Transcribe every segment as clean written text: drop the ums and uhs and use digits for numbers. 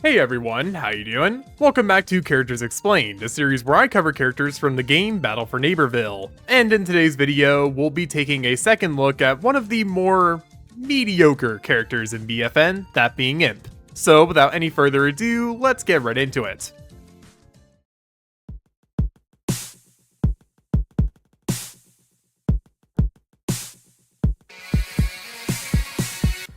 Hey everyone, how you doing? Welcome back to Characters Explained, a series where I cover characters from the game Battle for Neighborville. And in today's video, we'll be taking a second look at one of the more mediocre characters in BFN, that being Imp. So without any further ado, let's get right into it.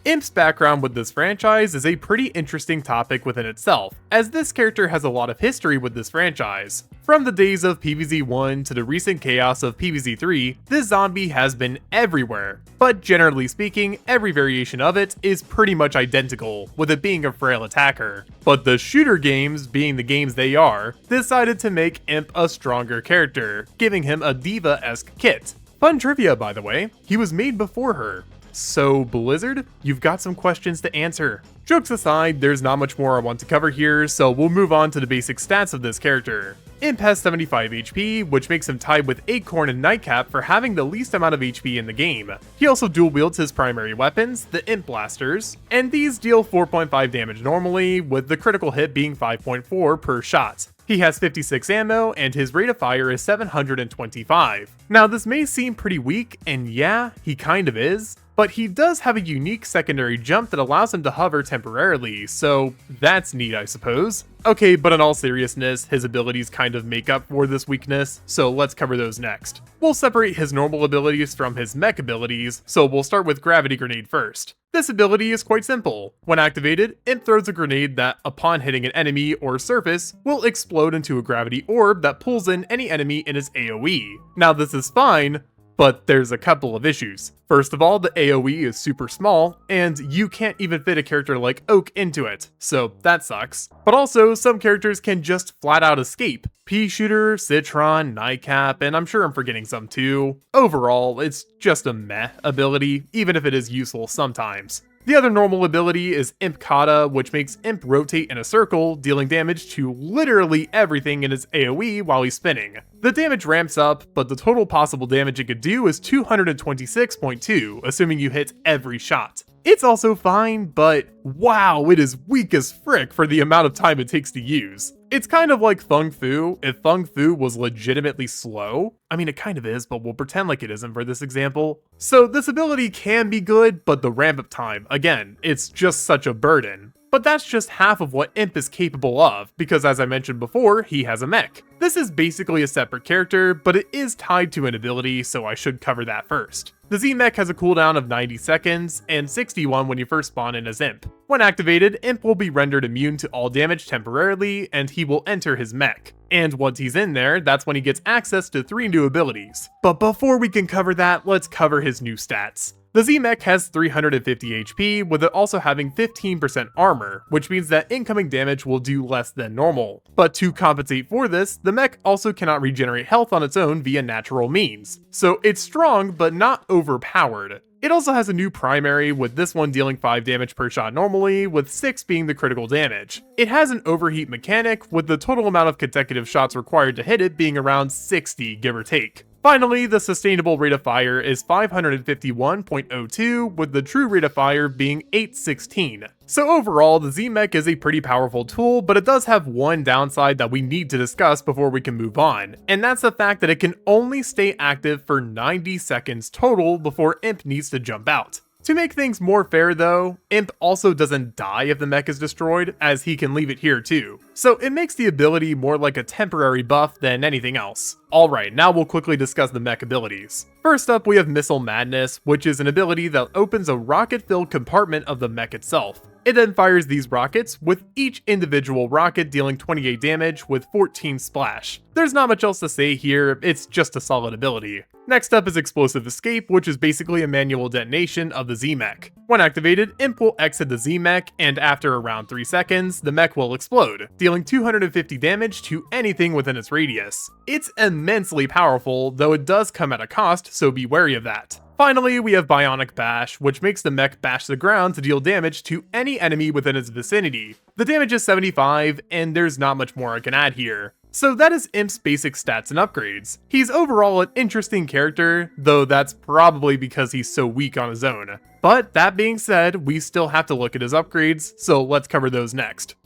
Imp's background with this franchise is a pretty interesting topic within itself, as this character has a lot of history with this franchise. From the days of PVZ 1 to the recent chaos of PVZ 3, this zombie has been everywhere, but generally speaking, every variation of it is pretty much identical, with it being a frail attacker. But the shooter games, being the games they are, decided to make Imp a stronger character, giving him a diva-esque kit. Fun trivia, by the way, he was made before her. So Blizzard, you've got some questions to answer. Jokes aside, there's not much more I want to cover here, so we'll move on to the basic stats of this character. Imp has 75 HP, which makes him tied with Acorn and Nightcap for having the least amount of HP in the game. He also dual wields his primary weapons, the Imp Blasters, and these deal 4.5 damage normally, with the critical hit being 5.4 per shot. He has 56 ammo, and his rate of fire is 725. Now this may seem pretty weak, and yeah, he kind of is, but he does have a unique secondary jump that allows him to hover temporarily, so that's neat I suppose. Okay, but in all seriousness, his abilities kind of make up for this weakness, so let's cover those next. We'll separate his normal abilities from his mech abilities, so we'll start with Gravity Grenade first. This ability is quite simple. When activated, Imp throws a grenade that, upon hitting an enemy or surface, will explode into a gravity orb that pulls in any enemy in his AoE. Now this is fine, but there's a couple of issues. First of all, the AoE is super small, and you can't even fit a character like Oak into it, so that sucks. But also, some characters can just flat out escape. Pea Shooter, Citron, Nightcap, and I'm sure I'm forgetting some too. Overall, it's just a meh ability, even if it is useful sometimes. The other normal ability is Imp Kata, which makes Imp rotate in a circle, dealing damage to literally everything in his AoE while he's spinning. The damage ramps up, but the total possible damage it could do is 226.2, assuming you hit every shot. It's also fine, but wow, it is weak as frick for the amount of time it takes to use. It's kind of like Fung Fu if Fung Fu was legitimately slow. I mean, it kind of is, but we'll pretend like it isn't for this example. So this ability can be good, but the ramp up time, again, it's just such a burden. But that's just half of what Imp is capable of, because as I mentioned before, he has a mech. This is basically a separate character, but it is tied to an ability, so I should cover that first. The Z-Mech has a cooldown of 90 seconds, and 61 when you first spawn in as Imp. When activated, Imp will be rendered immune to all damage temporarily, and he will enter his mech. And once he's in there, that's when he gets access to 3 new abilities. But before we can cover that, let's cover his new stats. The Z-Mech has 350 HP, with it also having 15% armor, which means that incoming damage will do less than normal. But to compensate for this, the mech also cannot regenerate health on its own via natural means. So it's strong, but not overpowered. It also has a new primary, with this one dealing 5 damage per shot normally, with 6 being the critical damage. It has an overheat mechanic, with the total amount of consecutive shots required to hit it being around 60, give or take. Finally, the sustainable rate of fire is 551.02, with the true rate of fire being 816. So overall, the Z-Mech is a pretty powerful tool, but it does have one downside that we need to discuss before we can move on, and that's the fact that it can only stay active for 90 seconds total before Imp needs to jump out. To make things more fair though, Imp also doesn't die if the mech is destroyed, as he can leave it here too. So it makes the ability more like a temporary buff than anything else. Alright, now we'll quickly discuss the mech abilities. First up, we have Missile Madness, which is an ability that opens a rocket-filled compartment of the mech itself. It then fires these rockets, with each individual rocket dealing 28 damage with 14 splash. There's not much else to say here, it's just a solid ability. Next up is Explosive Escape, which is basically a manual detonation of the Z-Mech. When activated, Imp will exit the Z-Mech, and after around 3 seconds, the mech will explode, dealing 250 damage to anything within its radius. It's immensely powerful, though it does come at a cost, so be wary of that. Finally, we have Bionic Bash, which makes the mech bash the ground to deal damage to any enemy within its vicinity. The damage is 75, and there's not much more I can add here. So that is Imp's basic stats and upgrades. He's overall an interesting character, though that's probably because he's so weak on his own. But that being said, we still have to look at his upgrades, so let's cover those next.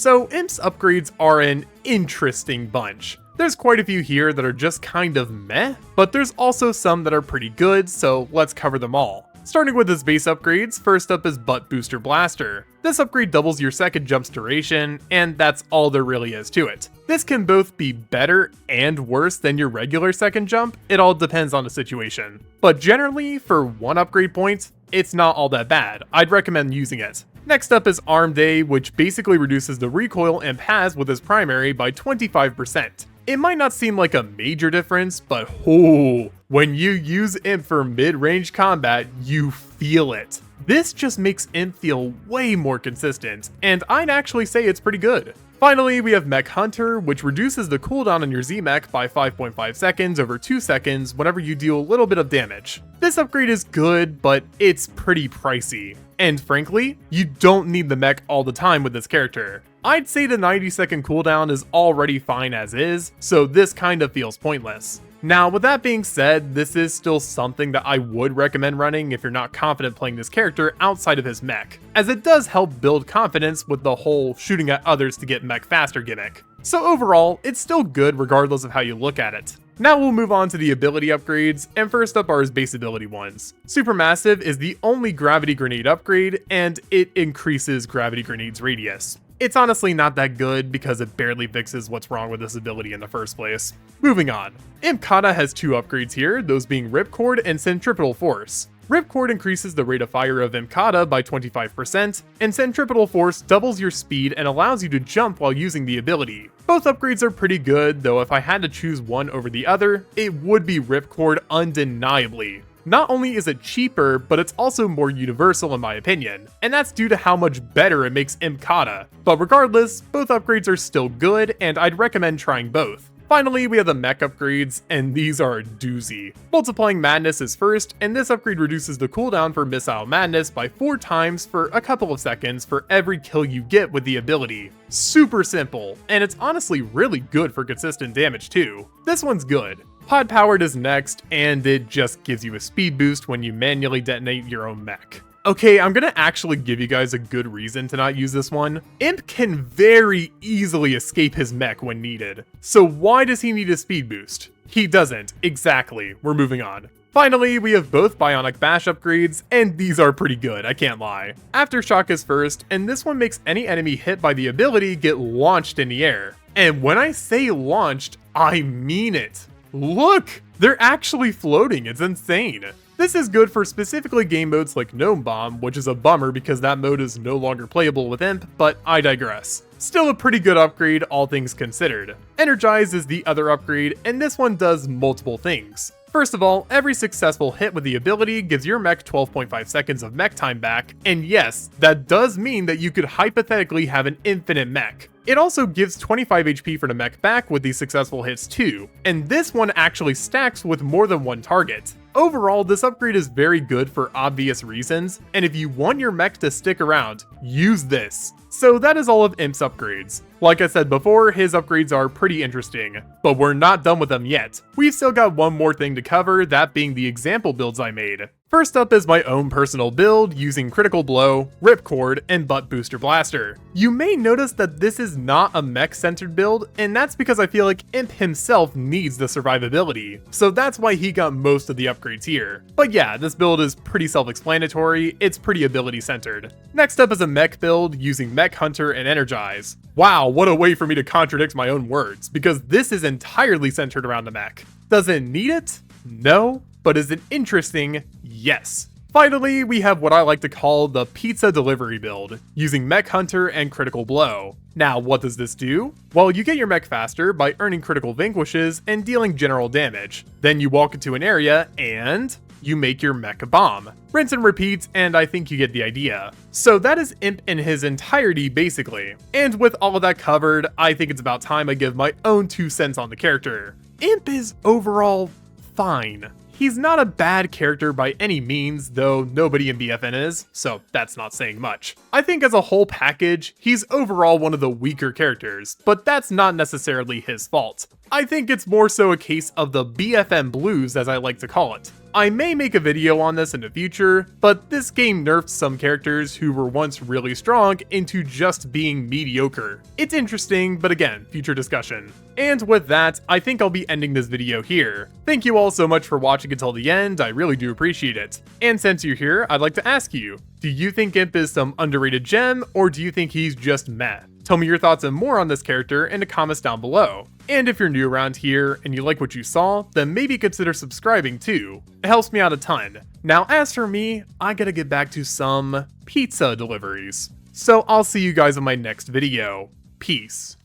So Imp's upgrades are an interesting bunch. There's quite a few here that are just kind of meh, but there's also some that are pretty good, so let's cover them all. Starting with his base upgrades, first up is Butt Booster Blaster. This upgrade doubles your second jump's duration, and that's all there really is to it. This can both be better and worse than your regular second jump, it all depends on the situation. But generally, for 1 upgrade point, it's not all that bad. I'd recommend using it. Next up is Arm Day, which basically reduces the recoil Imp has with his primary by 25%. It might not seem like a major difference, but when you use Imp for mid-range combat, you feel it. This just makes Imp feel way more consistent, and I'd actually say it's pretty good. Finally, we have Mech Hunter, which reduces the cooldown on your Z-Mech by 5.5 seconds over 2 seconds whenever you deal a little bit of damage. This upgrade is good, but it's pretty pricey. And frankly, you don't need the mech all the time with this character. I'd say the 90-second cooldown is already fine as is, so this kind of feels pointless. Now, with that being said, this is still something that I would recommend running if you're not confident playing this character outside of his mech, as it does help build confidence with the whole shooting at others to get mech faster gimmick. So overall, it's still good regardless of how you look at it. Now we'll move on to the ability upgrades, and first up are his base ability ones. Supermassive is the only gravity grenade upgrade, and it increases gravity grenade's radius. It's honestly not that good because it barely fixes what's wrong with this ability in the first place. Moving on. Imp Kata has 2 upgrades here, those being Ripcord and Centripetal Force. Ripcord increases the rate of fire of Imp Kata by 25%, and Centripetal Force doubles your speed and allows you to jump while using the ability. Both upgrades are pretty good, though if I had to choose one over the other, it would be Ripcord undeniably. Not only is it cheaper, but it's also more universal in my opinion, and that's due to how much better it makes Imp Kata. But regardless, both upgrades are still good, and I'd recommend trying both. Finally, we have the mech upgrades, and these are a doozy. Multiplying Madness is first, and this upgrade reduces the cooldown for Missile Madness by 4 times for a couple of seconds for every kill you get with the ability. Super simple, and it's honestly really good for consistent damage too. This one's good. Pod Powered is next, and it just gives you a speed boost when you manually detonate your own mech. Okay, I'm gonna actually give you guys a good reason to not use this one. Imp can very easily escape his mech when needed. So why does he need a speed boost? He doesn't, exactly. We're moving on. Finally, we have both Bionic Bash upgrades, and these are pretty good, I can't lie. Aftershock is first, and this one makes any enemy hit by the ability get launched in the air. And when I say launched, I mean it. Look! They're actually floating, it's insane. This is good for specifically game modes like Gnome Bomb, which is a bummer because that mode is no longer playable with Imp, but I digress. Still a pretty good upgrade, all things considered. Energize is the other upgrade, and this one does multiple things. First of all, every successful hit with the ability gives your mech 12.5 seconds of mech time back, and yes, that does mean that you could hypothetically have an infinite mech. It also gives 25 HP for the mech back with these successful hits too, and this one actually stacks with more than one target. Overall, this upgrade is very good for obvious reasons, and if you want your mech to stick around, use this. So that is all of Imp's upgrades. Like I said before, his upgrades are pretty interesting, but we're not done with them yet. We've still got one more thing to cover, that being the example builds I made. First up is my own personal build using Critical Blow, Ripcord, and Butt Booster Blaster. You may notice that this is not a mech-centered build, and that's because I feel like Imp himself needs the survivability, so that's why he got most of the upgrades here. But yeah, this build is pretty self-explanatory, it's pretty ability-centered. Next up is a mech build using Mech Hunter and Energize. Wow, what a way for me to contradict my own words, because this is entirely centered around the mech. Does it need it? No. But is it interesting? Yes. Finally, we have what I like to call the pizza delivery build, using Mech Hunter and Critical Blow. Now, what does this do? Well, you get your mech faster by earning critical vanquishes and dealing general damage. Then you walk into an area and you make your mech a bomb. Rinse and repeat, and I think you get the idea. So that is Imp in his entirety, basically. And with all of that covered, I think it's about time I give my own 2 cents on the character. Imp is overall fine. He's not a bad character by any means, though nobody in BFN is, so that's not saying much. I think as a whole package, he's overall one of the weaker characters, but that's not necessarily his fault. I think it's more so a case of the BFN blues, as I like to call it. I may make a video on this in the future, but this game nerfed some characters who were once really strong into just being mediocre. It's interesting, but again, future discussion. And with that, I think I'll be ending this video here. Thank you all so much for watching until the end, I really do appreciate it. And since you're here, I'd like to ask you, do you think Imp is some underrated gem, or do you think he's just meh? Tell me your thoughts and more on this character in the comments down below. And if you're new around here and you like what you saw, then maybe consider subscribing too. It helps me out a ton. Now as for me, I gotta get back to some pizza deliveries. So I'll see you guys in my next video. Peace.